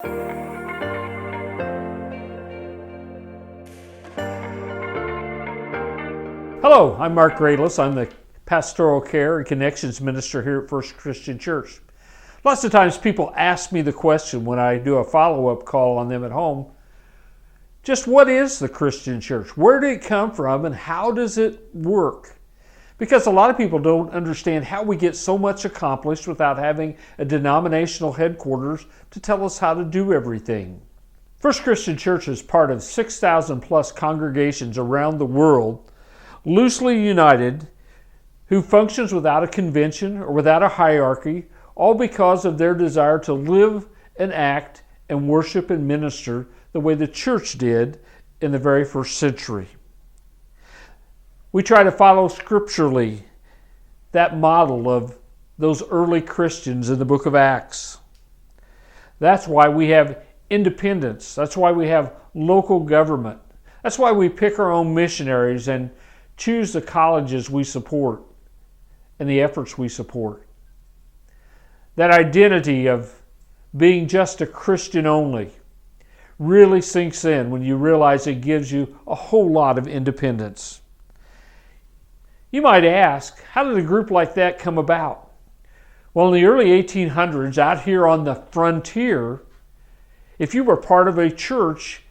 Hello, I'm Mark Grayless. I'm the Pastoral Care and Connections Minister here at First Christian Church. Lots of times people ask me the question when I do a follow-up call on them at home, just what is the Christian church? Where did it come from and how does it work? Because a lot of people don't understand how we get so much accomplished without having a denominational headquarters to tell us how to do everything. First Christian Church is part of 6,000 plus congregations around the world, loosely united, who functions without a convention or without a hierarchy, all because of their desire to live and act and worship and minister the way the church did in the very first century. We try to follow scripturally that model of those early Christians in the book of Acts. That's why we have independence. That's why we have local government. That's why we pick our own missionaries and choose the colleges we support and the efforts we support. That identity of being just a Christian only really sinks in when you realize it gives you a whole lot of independence. You might ask, how did a group like that come about? Well, in the early 1800s, out here on the frontier, if you were part of a church,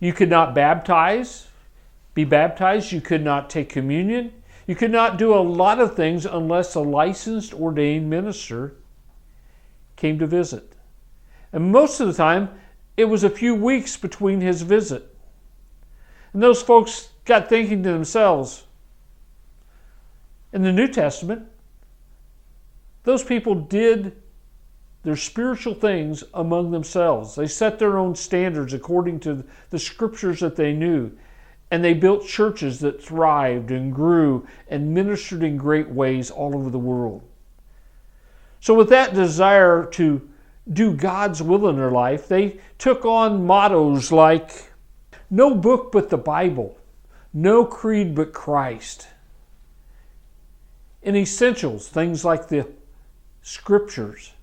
you could not be baptized, you could not take communion, you could not do a lot of things unless a licensed ordained minister came to visit. And most of the time, it was a few weeks between his visit. And those folks got thinking to themselves, in the New Testament, those people did their spiritual things among themselves. They set their own standards according to the scriptures that they knew. And they built churches that thrived and grew and ministered in great ways all over the world. So with that desire to do God's will in their life, they took on mottos like, no book but the Bible, no creed but Christ. In essentials, things like the scriptures,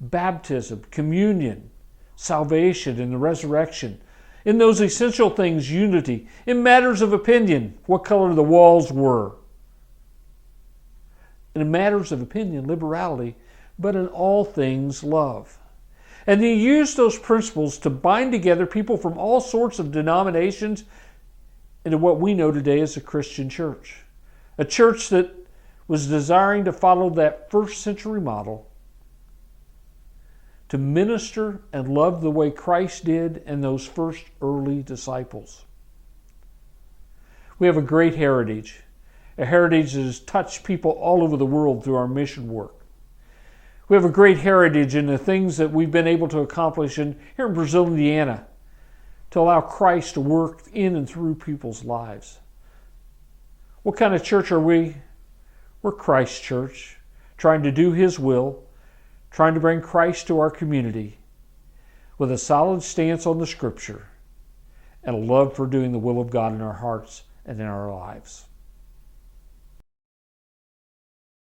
baptism, communion, salvation, and the resurrection. In those essential things, unity. In matters of opinion, what color the walls were. In matters of opinion, liberality, but in all things, love. And he used those principles to bind together people from all sorts of denominations into what we know today as a Christian church. A church that was desiring to follow that first century model, to minister and love the way Christ did and those first early disciples. We have a great heritage, a heritage that has touched people all over the world through our mission work. We have a great heritage in the things that we've been able to accomplish here in Brazil, Indiana, to allow Christ to work in and through people's lives. What kind of church are we? We're Christ's church, trying to do His will, trying to bring Christ to our community with a solid stance on the Scripture and a love for doing the will of God in our hearts and in our lives.